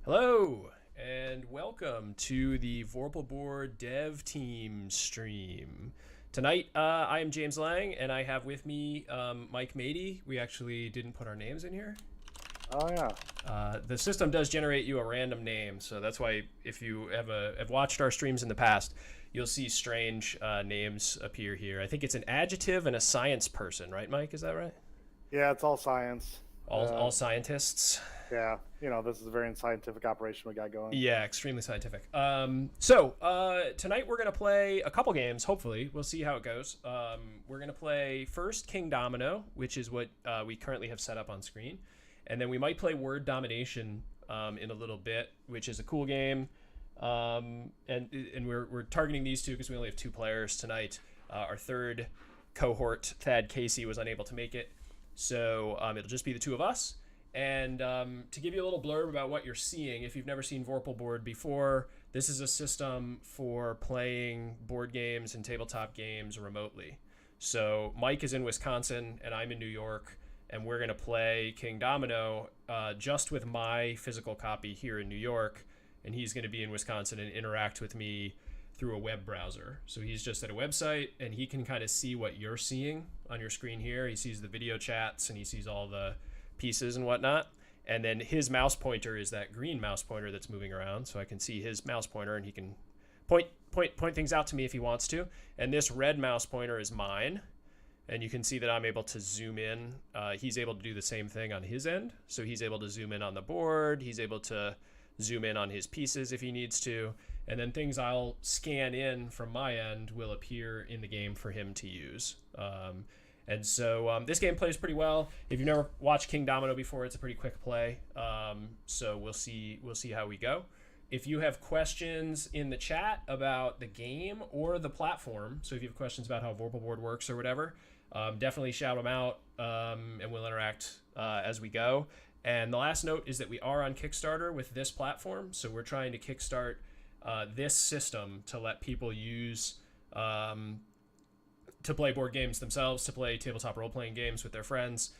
Hello, and welcome to the Vorpal Board Dev Team stream. Tonight, I am James Lang, and I have with me Mike Mady. We actually didn't put our names in here. Oh yeah. The system does generate you a random name, so that's why if you have watched our streams in the past, you'll see strange names appear here. I think it's an adjective and a science person, right, Mike? Is that right? Yeah, it's all science. All scientists. Yeah, this is a very scientific operation we got going. Yeah, extremely scientific. So tonight we're going to play a couple games, hopefully. We'll see how it goes. We're going to play first Kingdomino, which is what we currently have set up on screen. And then we might play Word Domination in a little bit, which is a cool game. And we're targeting these two because we only have two players tonight. Our third cohort, Thad Casey, was unable to make it. So it'll just be the two of us. And to give you a little blurb about what you're seeing, if you've never seen Vorpal Board before, this is a system for playing board games and tabletop games remotely. So Mike is in Wisconsin and I'm in New York, and we're going to play Kingdomino just with my physical copy here in New York, and he's going to be in Wisconsin and interact with me through a web browser. So he's just at a website, and he can kind of see what you're seeing on your screen here. He sees the video chats, and he sees all the pieces and whatnot, and then his mouse pointer is that green mouse pointer that's moving around, so I can see his mouse pointer, and he can point things out to me if he wants to. And this red mouse pointer is mine, and you can see that I'm able to zoom in. He's able to do the same thing on his end, so he's able to zoom in on the board, he's able to zoom in on his pieces if he needs to, and then things I'll scan in from my end will appear in the game for him to use. And so this game plays pretty well. If you've never watched Kingdomino before, it's a pretty quick play. So we'll see how we go. If you have questions in the chat about the game or the platform, so if you have questions about how Vorpal Board works or whatever, definitely shout them out, and we'll interact as we go. And the last note is that we are on Kickstarter with this platform, so we're trying to kickstart this system to let people use to play board games themselves, to play tabletop role-playing games with their friends.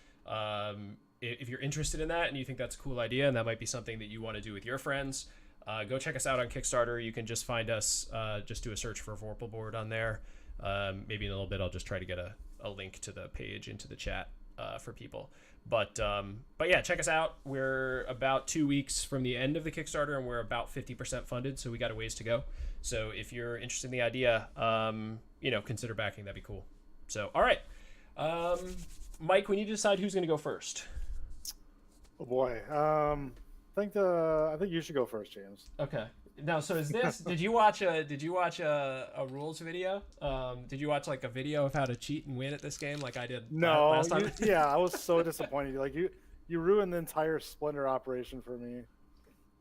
If you're interested in that and you think that's a cool idea and that might be something that you want to do with your friends, go check us out on Kickstarter. You can just find us, just do a search for Vorpal Board on there. Maybe in a little bit I'll just try to get a link to the page into the chat for people. But yeah, check us out. We're about 2 weeks from the end of the Kickstarter, and we're about 50% funded, so we got a ways to go. So if you're interested in the idea, consider backing. That'd be cool. So, all right. Mike, we need to decide who's going to go first. Oh boy. I think you should go first, James. Okay. Now, so is this? Did you watch a rules video? Did you watch like a video of how to cheat and win at this game, like I did last time? Yeah, I was so disappointed. Like you ruined the entire Splendor operation for me.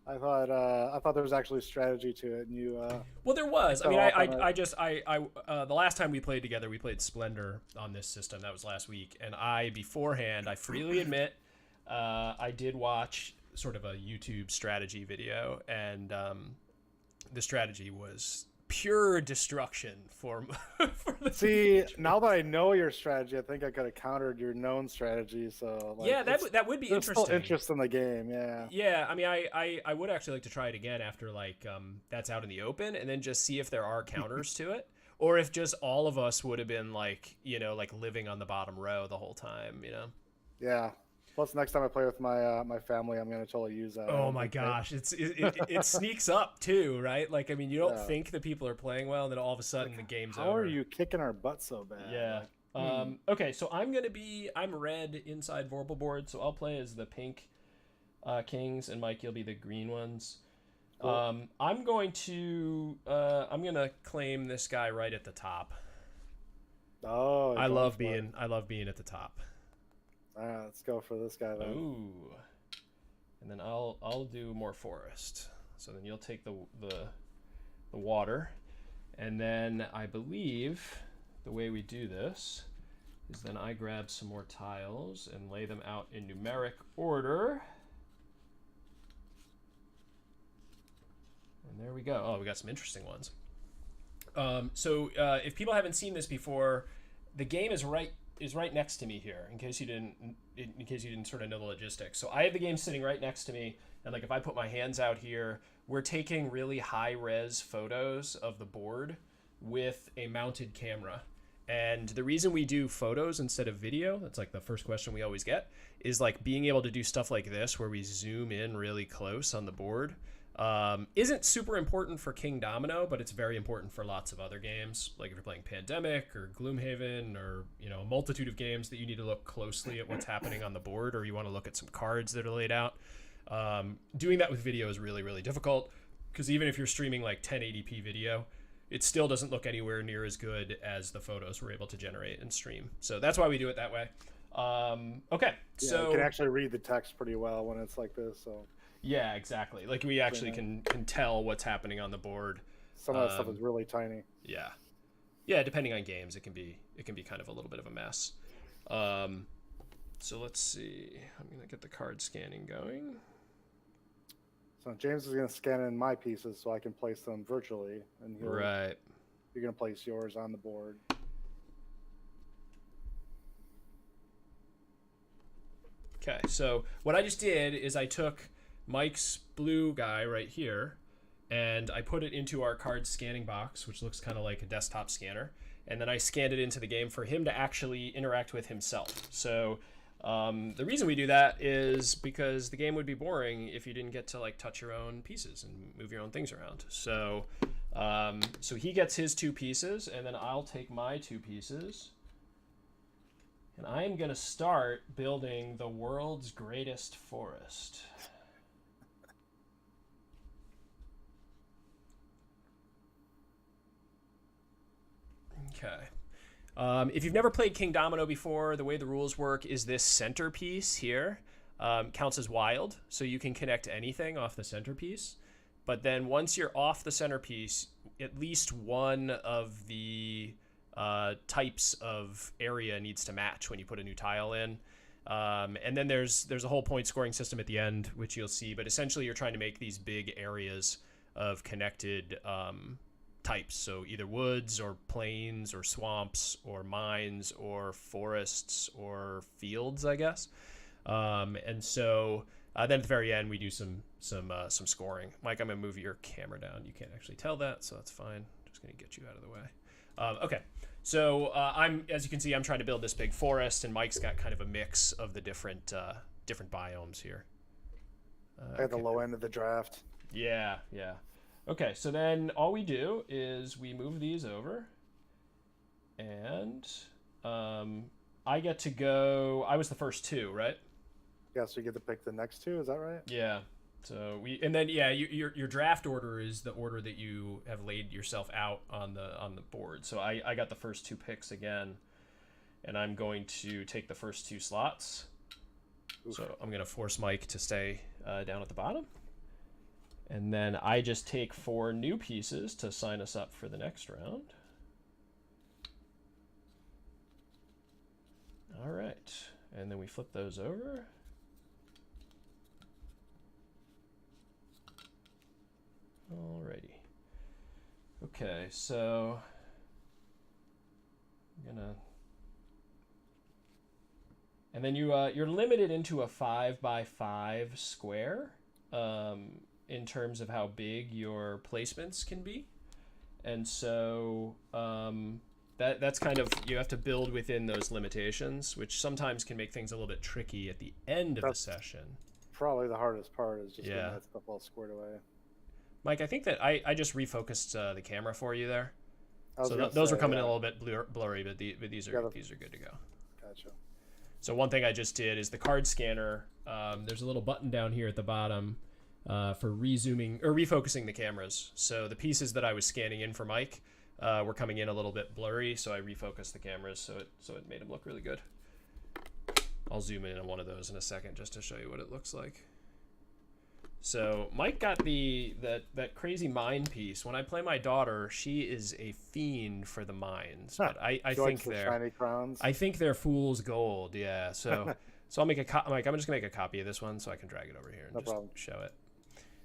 I thought there was actually strategy to it, and you. Well, there was. I mean, the last time we played together, we played Splendor on this system. That was last week, and beforehand, I freely admit, I did watch sort of a YouTube strategy video, and the strategy was pure destruction for the See, now that I know your strategy, I think I could have countered your known strategy. So yeah, that would be interesting. Still interest in the game, yeah. Yeah, I mean, I would actually like to try it again after that's out in the open, and then just see if there are counters to it, or if just all of us would have been like living on the bottom row the whole time, Yeah. Plus, next time I play with my family, I'm gonna totally use that. Oh my gosh, it sneaks up too, right? Like, I mean, you don't think that people are playing well, and then all of a sudden the game's over. How are you kicking our butt so bad? Yeah. Okay, so I'm red inside Vorpal Board, so I'll play as the pink kings, and Mike, you'll be the green ones. Cool. I'm gonna claim this guy right at the top. Oh, I love being at the top. All right, let's go for this guy then. Ooh. And then I'll do more forest. So then you'll take the water, and then I believe the way we do this is then I grab some more tiles and lay them out in numeric order. And there we go. Oh, we got some interesting ones. So if people haven't seen this before, the game is right is right next to me here. In case you didn't sort of know the logistics. So I have the game sitting right next to me, and like if I put my hands out here, we're taking really high res photos of the board with a mounted camera. And the reason we do photos instead of video, that's like the first question we always get, is like being able to do stuff like this where we zoom in really close on the board. Isn't super important for Kingdomino, but it's very important for lots of other games. Like if you're playing Pandemic or Gloomhaven or, you know, a multitude of games that you need to look closely at what's happening on the board, or you want to look at some cards that are laid out. Doing that with video is really, really difficult because even if you're streaming like 1080p video, it still doesn't look anywhere near as good as the photos we're able to generate and stream. So that's why we do it that way. Okay, Yeah, so you can actually read the text pretty well when it's like this. So yeah, exactly. Like we actually can tell what's happening on the board. some of that stuff is really tiny. Yeah. Depending on games, it can be kind of a little bit of a mess. So let's see. I'm gonna get the card scanning going. So James is going to scan in my pieces so I can place them virtually, and Right. you're going to place yours on the board. Okay, so what I just did is I took Mike's blue guy right here, and I put it into our card scanning box, which looks kind of like a desktop scanner, and then I scanned it into the game for him to actually interact with himself. So the reason we do that is because the game would be boring if you didn't get to like touch your own pieces and move your own things around. So so he gets his 2 pieces, and then I'll take my 2 pieces. And I am going to start building the world's greatest forest. Okay. If you've never played Kingdomino before, the way the rules work is this centerpiece here counts as wild, so you can connect anything off the centerpiece. But then once you're off the centerpiece, at least one of the types of area needs to match when you put a new tile in. And then there's a whole point scoring system at the end, which you'll see. But essentially, you're trying to make these big areas of connected types. So either woods or plains or swamps or mines or forests or fields, I guess. And so then at the very end, we do some scoring. Mike, I'm going to move your camera down. You can't actually tell that, so that's fine. Just going to get you out of the way. Okay. So as you can see, I'm trying to build this big forest, and Mike's got kind of a mix of the different biomes here. At the low end of the draft. Yeah. Okay, so then all we do is we move these over, and I get to go. I was the first 2, right? Yeah, so you get to pick the next 2. Is that right? Yeah. So your draft order is the order that you have laid yourself out on the board. So I got the first 2 picks again, and I'm going to take the first 2 slots. Oof. So I'm going to force Mike to stay down at the bottom, and then I just take 4 new pieces to sign us up for the next round. All right, and then we flip those over. Alrighty. Okay, so I'm gonna, and then you're limited into a 5x5 square in terms of how big your placements can be, and so that's kind of, you have to build within those limitations, which sometimes can make things a little bit tricky at the end of the session. Probably the hardest part is just getting that stuff all squared away. Mike, I think that I just refocused the camera for you there. So those were coming in a little bit blurry, but these are good to go. Gotcha. So one thing I just did is the card scanner. There's a little button down here at the bottom for rezooming or refocusing the cameras. So the pieces that I was scanning in for Mike were coming in a little bit blurry, so I refocused the cameras so it made them look really good. I'll zoom in on one of those in a second just to show you what it looks like. So Mike got that crazy mine piece. When I play my daughter, she is a fiend for the mines. But I think they're shiny crowns. I think they're fool's gold. Yeah. So I'll make Mike, I'm just gonna make a copy of this one so I can drag it over here and show it.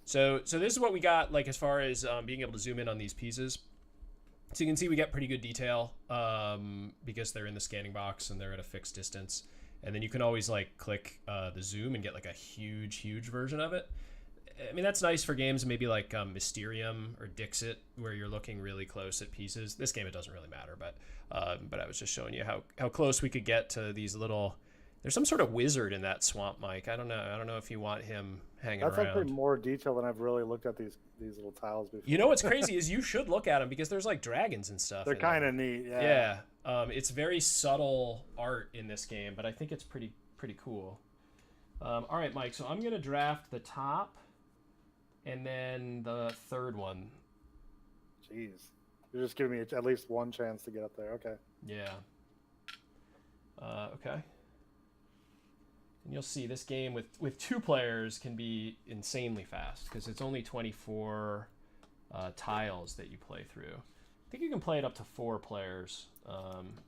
So this is what we got, like, as far as being able to zoom in on these pieces. So you can see we get pretty good detail because they're in the scanning box and they're at a fixed distance. And then you can always like click the zoom and get like a huge version of it. I mean, that's nice for games maybe like Mysterium or Dixit, where you're looking really close at pieces. This game, it doesn't really matter, but I was just showing you how close we could get to these little. There's some sort of wizard in that swamp, Mike. I don't know if you want him hanging That's around. actually more detail than I've really looked at these little tiles before. You know what's crazy is you should look at them because there's like dragons and stuff. They're kind of neat. Yeah. Yeah. It's very subtle art in this game, but I think it's pretty cool. All right, Mike. So I'm gonna draft the top. And then the third one. Jeez. You're just giving me at least one chance to get up there. Okay. Yeah. Okay. And you'll see this game with 2 players can be insanely fast because it's only 24 tiles that you play through. I think you can play it up to 4 players. And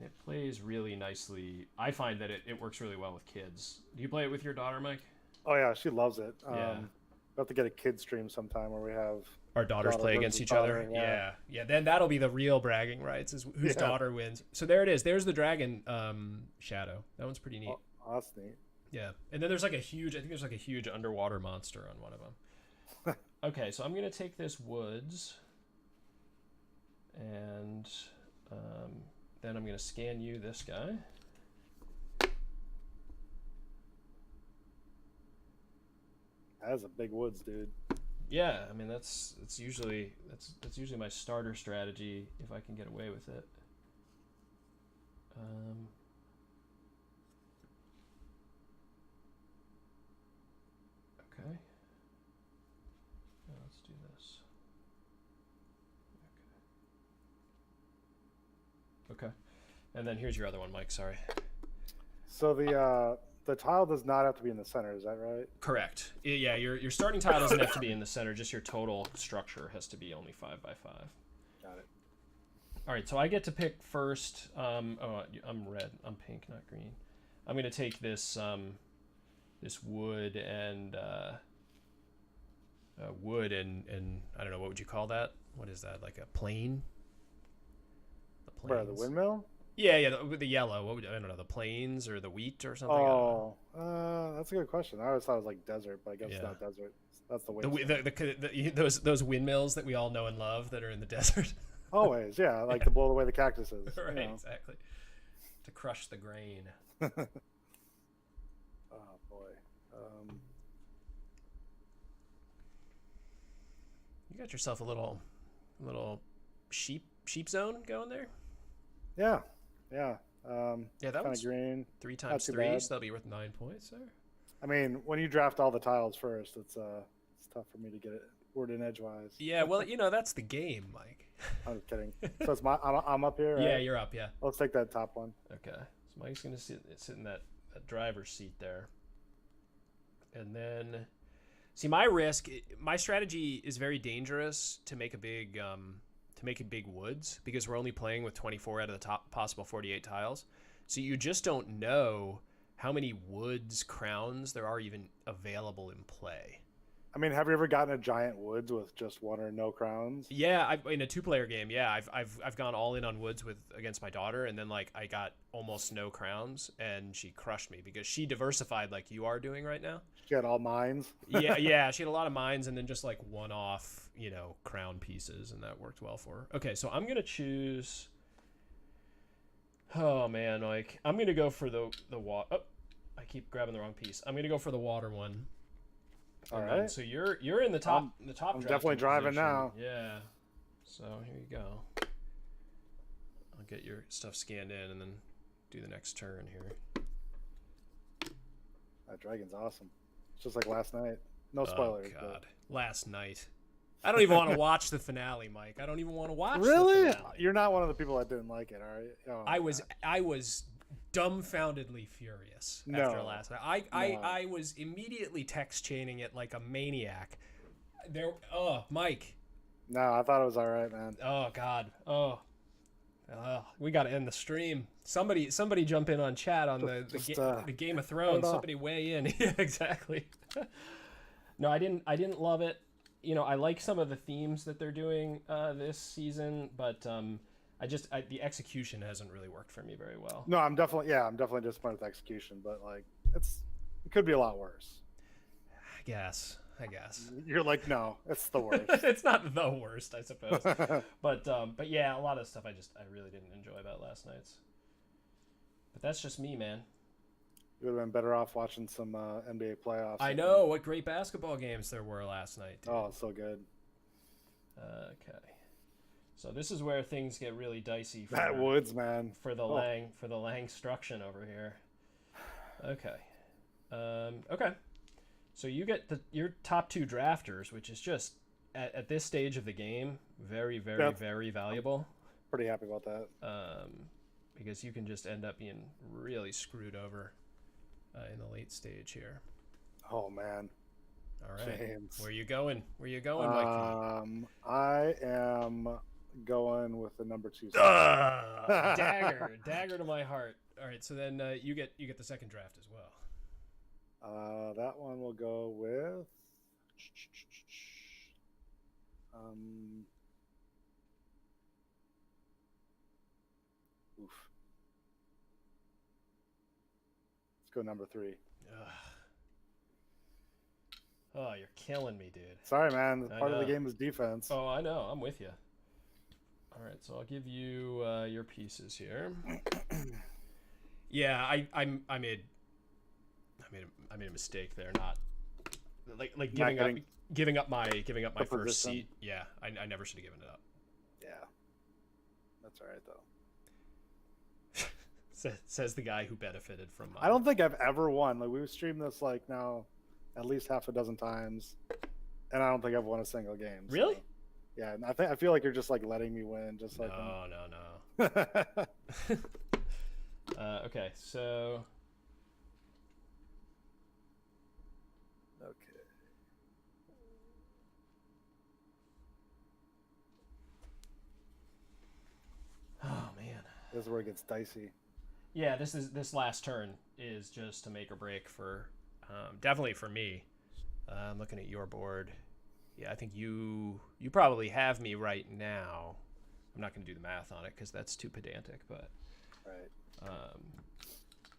it plays really nicely. I find that it works really well with kids. Do you play it with your daughter, Mike? Oh yeah, she loves it. Yeah. We'll have to get a kid stream sometime where we have our daughters play against each other. Yeah. Then that'll be the real bragging rights, is whose daughter wins. So there it is. There's the dragon shadow. That one's pretty neat. Oh, that's neat. Yeah. And then there's like a huge underwater monster on one of them. Okay, so I'm gonna take this woods, and then I'm gonna scan you, this guy. That is a big woods, dude. Yeah, I mean that's usually my starter strategy if I can get away with it. Okay. Now let's do this. Okay. Okay. And then here's your other one, Mike. Sorry. So the tile does not have to be in the center, is that right? Correct. Yeah, your starting tile doesn't have to be in the center. Just your total structure has to be only 5 by 5. Got it. All right, so I get to pick first. I'm red. I'm pink, not green. I'm gonna take this this wood and I don't know, what would you call that? What is that? Like a plane? Where, the windmill? Yeah, the yellow. What would, I don't know, the plains or the wheat or something? Oh, that's a good question. I always thought it was like desert, but I guess it's not desert. That's the way. Those windmills that we all know and love that are in the desert. Always, yeah, like to blow away the cactuses. Right, exactly. To crush the grain. Oh boy. You got yourself a little sheep zone going there. Yeah. Yeah, that was green. 3 times 3, so that'll be worth 9 points there. I mean, when you draft all the tiles first, it's tough for me to get it word in edgewise. Yeah, well, that's the game, Mike. I'm just kidding. So it's I'm up here, right? Yeah, you're up, yeah. Let's take that top one. Okay. So Mike's going to sit in that driver's seat there. And then, see, my strategy is very dangerous to make a big woods, because we're only playing with 24 out of the top possible 48 tiles. So you just don't know how many woods crowns there are even available in play. I mean, have you ever gotten a giant woods with just 1 or no crowns? Yeah, in a 2-player game, yeah, I've gone all in on woods against my daughter, and then like I got almost no crowns, and she crushed me because she diversified like you are doing right now. She had all mines. yeah, she had a lot of mines, and then just like one-off, crown pieces, and that worked well for her. Okay, so I'm gonna choose. Oh man, like I'm gonna go for the water. Oh, I keep grabbing the wrong piece. I'm gonna go for the water one. All right. So you're in the top. I'm definitely driving position. now. Yeah. So here you go. I'll get your stuff scanned in and then do the next turn here. That dragon's awesome. It's just like last night. No spoilers. Oh God, last night. I don't even want to watch the finale, Mike. I don't even want to watch. Really? The finale. You're not one of the people that didn't like it, all right? Oh, I was dumbfoundedly furious after last night. I was immediately text chaining it like a maniac. Mike. No, I thought it was all right, man. Oh God. We got to end the stream. Somebody jump in on chat on the Game of Thrones. Somebody weigh in. Yeah, exactly. No, I didn't love it. I like some of the themes that they're doing this season, but the execution hasn't really worked for me very well. No, I'm definitely disappointed with execution, but like it could be a lot worse. I guess. You're like, no, it's the worst. It's not the worst, I suppose. But yeah, a lot of stuff I really didn't enjoy about last night's. But that's just me, man. You would have been better off watching some NBA playoffs. I know what great basketball games there were last night, dude. Oh, so good. Okay. So this is where things get really dicey for That Woods, man. For the Langstruction over here. Okay. Okay. So you get your top 2 drafters, which is just at this stage of the game very, very, very valuable. Pretty happy about that. Because you can just end up being really screwed over in the late stage here. Oh man. All right. James. Where you going, Mikey? I am going with the number 2. Dagger to my heart. All right, so then you get the second draft as well. That one will go with oof. Let's go number 3. Ugh. Oh, you're killing me, dude. Sorry, man. Part of the game is defense. Oh, I know. I'm with you. All right, so I'll give you your pieces here. Yeah, I made a mistake there. Not like giving up my first position. seat. Yeah, I never should have given it up. Yeah, that's all right though. Says the guy who benefited from. I don't think I've ever won. Like we've streamed this like now at least half a dozen times, and I don't think I've won a single game. So. Really? Yeah, I feel like you're just like letting me win, just like no. Okay, so. Okay. Oh man. This is where it gets dicey. Yeah, this last turn is just to make or break for, definitely for me. I'm looking at your board. Yeah, I think you probably have me right now. I'm not going to do the math on it because that's too pedantic, but right.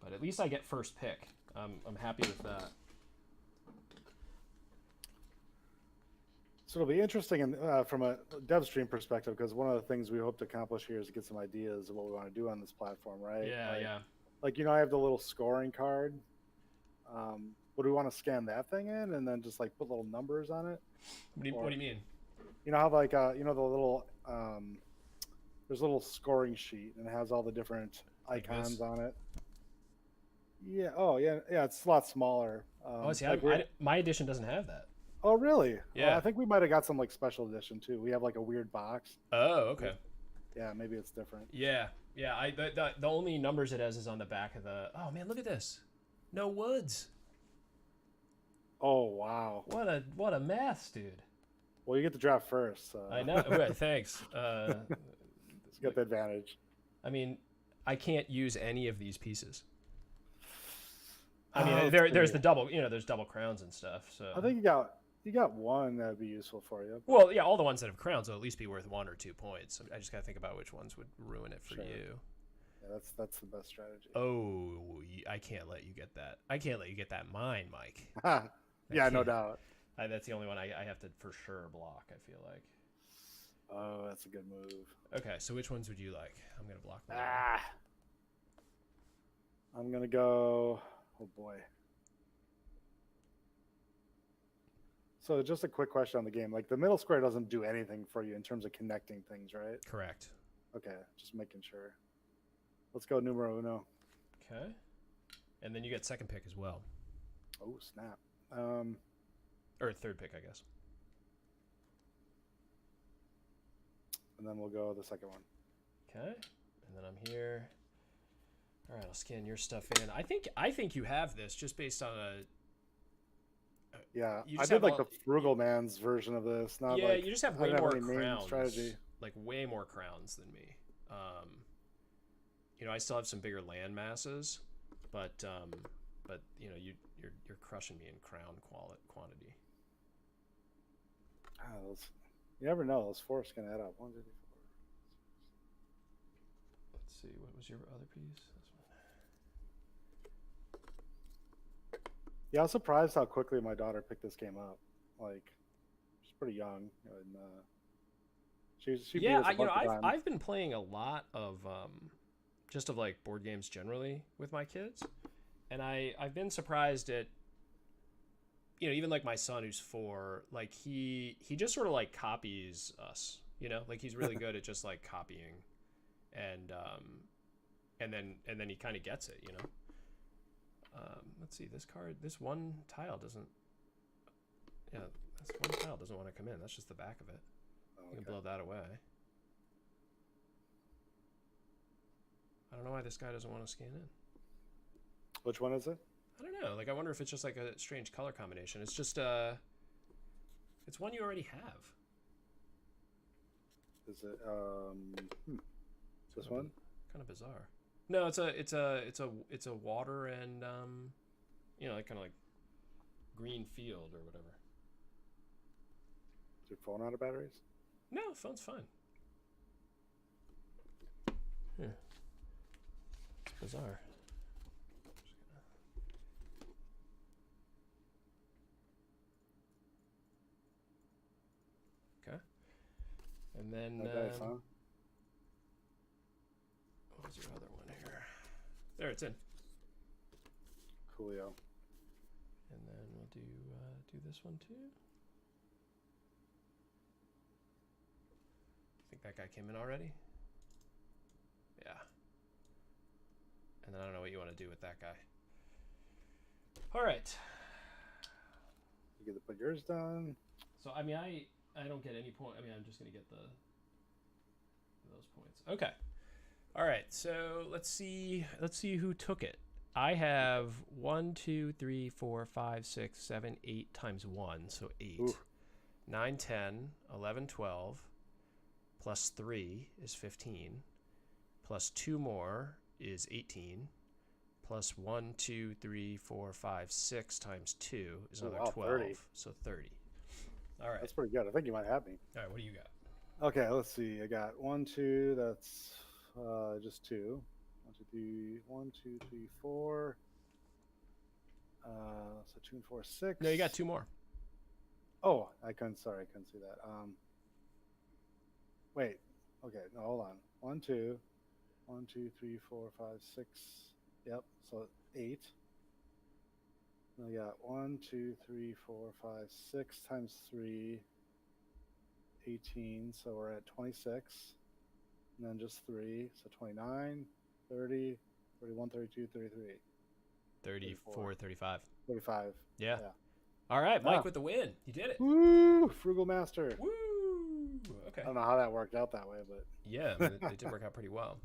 But at least I get first pick. I'm happy with that. So it'll be interesting from a dev stream perspective because one of the things we hope to accomplish here is to get some ideas of what we want to do on this platform, right? Yeah. Like, I have the little scoring card. Would we want to scan that thing in and then just like put little numbers on it? What do you mean? You know how like the little there's a little scoring sheet and it has all the different icons on it. Yeah. Oh yeah. It's a lot smaller. See, my edition doesn't have that. Oh really? Yeah. Well, I think we might have got some like special edition too. We have like a weird box. Oh, okay. Yeah, maybe it's different. Yeah. The only numbers it has is on the back of the. Oh man, look at this. No Woods. Oh wow. What a mess, dude. Well, you get to draft first. So. I know. Thanks. It's got the advantage. I mean, I can't use any of these pieces. I mean, there's the double. There's double crowns and stuff. So I think you got one that'd be useful for you. Well, yeah, all the ones that have crowns will at least be worth 1 or 2 points. I just gotta think about which ones would ruin it for you. Yeah, that's the best strategy. Oh, I can't let you get that. I can't let you get that mine, Mike. Yeah, no doubt. That's the only one I have to for sure block, I feel like. Oh, that's a good move. Okay, so which ones would you like? I'm going to block them. I'm going to go... Oh, boy. So just a quick question on the game. Like, the middle square doesn't do anything for you in terms of connecting things, right? Correct. Okay, just making sure. Let's go numero uno. Okay. And then you get second pick as well. Oh, snap. Or third pick, I guess. And then we'll go the second one. Okay. And then I'm here. All right, I'll scan your stuff in. I think you have this just based on a. Yeah, I did like the Frugal Man's version of this. Not yeah, like, you just have way more crowns. Strategy. Like way more crowns than me. I still have some bigger land masses, but you're crushing me in crown quantity. You never know. Those fours can add up. 1, 2, 3, 4. Let's see. What was your other piece? This one. Yeah, I was surprised how quickly my daughter picked this game up. Like, she's pretty young, and she beat us a bunch of times. I've been playing a lot of just of like board games generally with my kids, and I've been surprised at, even like my son who's 4, like he just sort of like copies us, like he's really good at just like copying, and then he kind of gets it. Let's see, this one tile doesn't want to come in. That's just the back of it. You can blow that away. I don't know why this guy doesn't want to scan in. Which one is it? I don't know. Like, I wonder if it's just like a strange color combination. It's just it's one you already have. Is it this one? Kind of bizarre. No, it's a water and like kind of like green field or whatever. Is your phone out of batteries? No, phone's fine. Yeah. It's bizarre. Okay. And then Nice, huh? what was your other one here? There, it's in. Coolio. And then we'll do this one too. I think that guy came in already. Yeah. And then I don't know what you want to do with that guy. All right. You get to put yours down. So I mean, I don't get any point. I mean, I'm just gonna get those points. Okay. All right. So let's see who took it. I have 1, 2, 3, 4, 5, 6, 7, 8 times 1, so 8. Ooh. 9, 10, 11, 12. Plus 3 is 15. Plus 2 more is 18. Plus 1, 2, 3, 4, 5, 6 times 2 is another 12. 30. So 30. All right. That's pretty good. I think you might have me. All right. What do you got? Okay, let's see. I got 1, 2. That's just 2. 1, 2, 3. 1, 2, 3, 4. So 2 and 4, 6. No, you got 2 more. Oh, I couldn't see that. Wait. Okay, no, hold on. 1, 2. 1, 2, 3, 4, 5, 6. Yep. So 8. I got 1, 2, 3, 4, 5, 6 times 3. 18. So we're at 26. And then just 3. So 29, 30, 31, 32, 33. 34, 35. 35. Yeah. All right, Mike with the win. You did it. Woo! Frugal Master. Woo! Okay. I don't know how that worked out that way, but yeah, I mean, it did work out pretty well.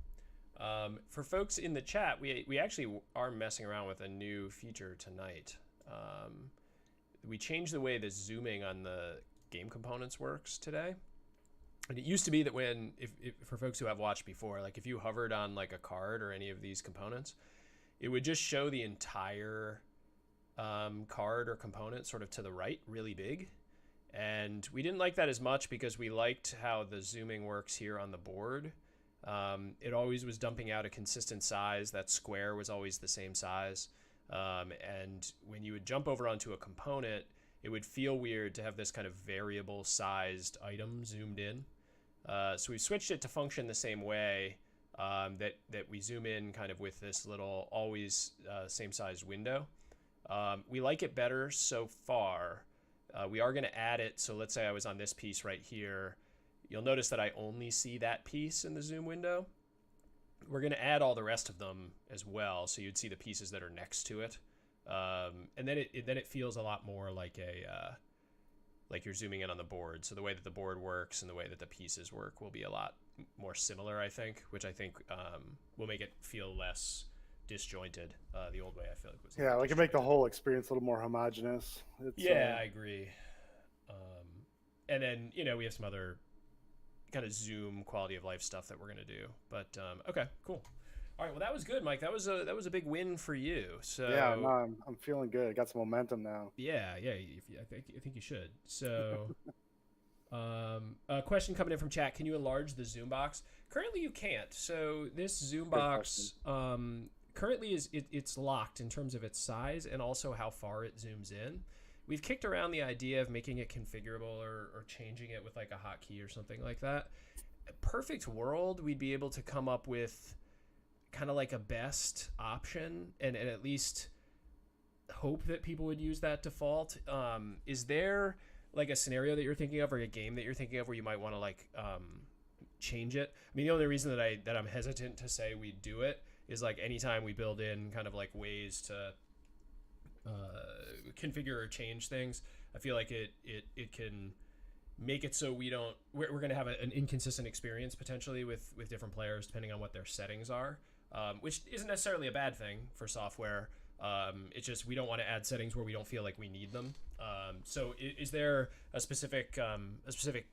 For folks in the chat, we actually are messing around with a new feature tonight. We changed the way the zooming on the game components works today. And it used to be that if for folks who have watched before, like if you hovered on like a card or any of these components, it would just show the entire card or component sort of to the right, really big. And we didn't like that as much because we liked how the zooming works here on the board. It always was dumping out a consistent size. That square was always the same size. And when you would jump over onto a component, it would feel weird to have this kind of variable sized item zoomed in. So we switched it to function the same way, that we zoom in kind of with this little always same sized window. We like it better so far. We are going to add it. So let's say I was on this piece right here. You'll notice that I only see that piece in the zoom window. We're going to add all the rest of them as well. So you'd see the pieces that are next to it. And then it feels a lot more like like you're zooming in on the board. So the way that the board works and the way that the pieces work will be a lot more similar, I think, which I think will make it feel less disjointed. The old way I feel like was we can make the whole experience a little more homogeneous. I agree. And then we have some other kind of zoom quality of life stuff that we're gonna do. But okay, cool. All right, well that was good, Mike. That was a big win for you. So yeah, no, I'm feeling good. I got some momentum now. Yeah, I think you should. So A question coming in from chat: can you enlarge the zoom box? Currently, you can't. So this zoom Good box currently it's locked in terms of its size and also how far it zooms in. We've kicked around the idea of making it configurable or changing it with like a hotkey or something like that. Perfect world, we'd be able to come up with kind of like a best option and at least hope that people would use that default. Is there like a scenario that you're thinking of or a game that you're thinking of where you might want to like change it? I mean, the only reason that I'm hesitant to say we do it is like anytime we build in kind of like ways to configure or change things, I feel like it can make it so we're going to have an inconsistent experience potentially with different players depending on what their settings are, which isn't necessarily a bad thing for software. It's just we don't want to add settings where we don't feel like we need them. So is there a specific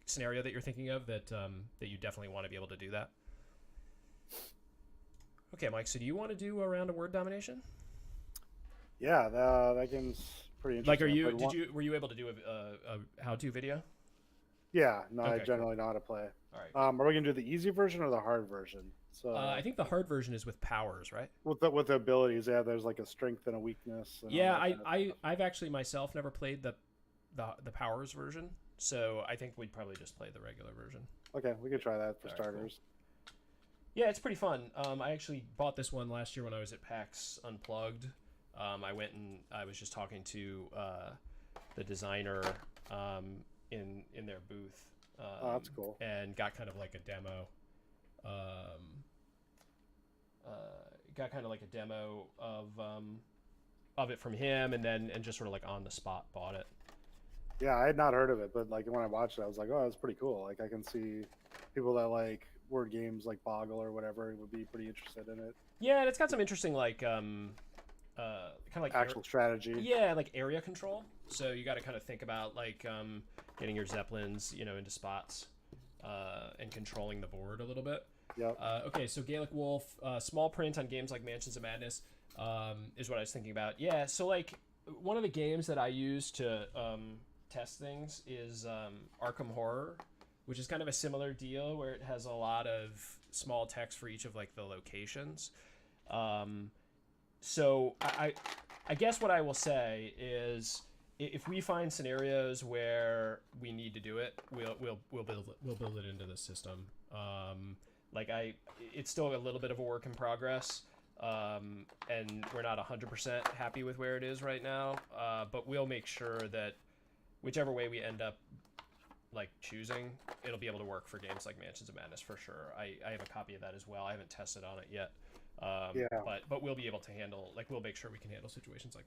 scenario that you're thinking of that you definitely want to be able to do that? Okay, Mike. So do you want to do a round of word domination? Yeah, that game's pretty interesting. Like, were you able to do a how-to video? Yeah, no, Okay, I generally know how to play. All right. Are we gonna do the easy version or the hard version? So I think the hard version is with powers, right? with the abilities, yeah, there's like a strength and a weakness. And Yeah, all that kind of stuff. I've actually myself never played the powers version, so I think we'd probably just play the regular version. Okay, we could try that for All right, starters. Yeah, it's pretty fun. I actually bought this one last year when I was at PAX Unplugged. I went and I was just talking to the designer in their booth. Oh, that's cool. And got kind of like a demo. Got kind of like a demo of it from him, and just sort of like on the spot bought it. Yeah, I had not heard of it, but like when I watched it, I was like, oh, that's pretty cool. Like I can see people that like word games like Boggle or whatever would be pretty interested in it. Yeah, and it's got some interesting like kind of like Actual strategy. Yeah, like area control. So you got to kind of think about like getting your zeppelins, into spots and controlling the board a little bit. Yep. Okay, so Gaelic Wolf, small print on games like Mansions of Madness is what I was thinking about. Yeah, so like one of the games that I use to test things is Arkham Horror, which is kind of a similar deal where it has a lot of small text for each of like the locations. So I guess what I will say is if we find scenarios where we need to do it, we'll build it into the system. It's still a little bit of a work in progress, and we're not 100% happy with where it is right now. But we'll make sure that whichever way we end up like choosing, it'll be able to work for games like Mansions of Madness for sure. I have a copy of that as well. I haven't tested on it yet. Yeah. But we'll be able to handle, like, we'll make sure we can handle situations like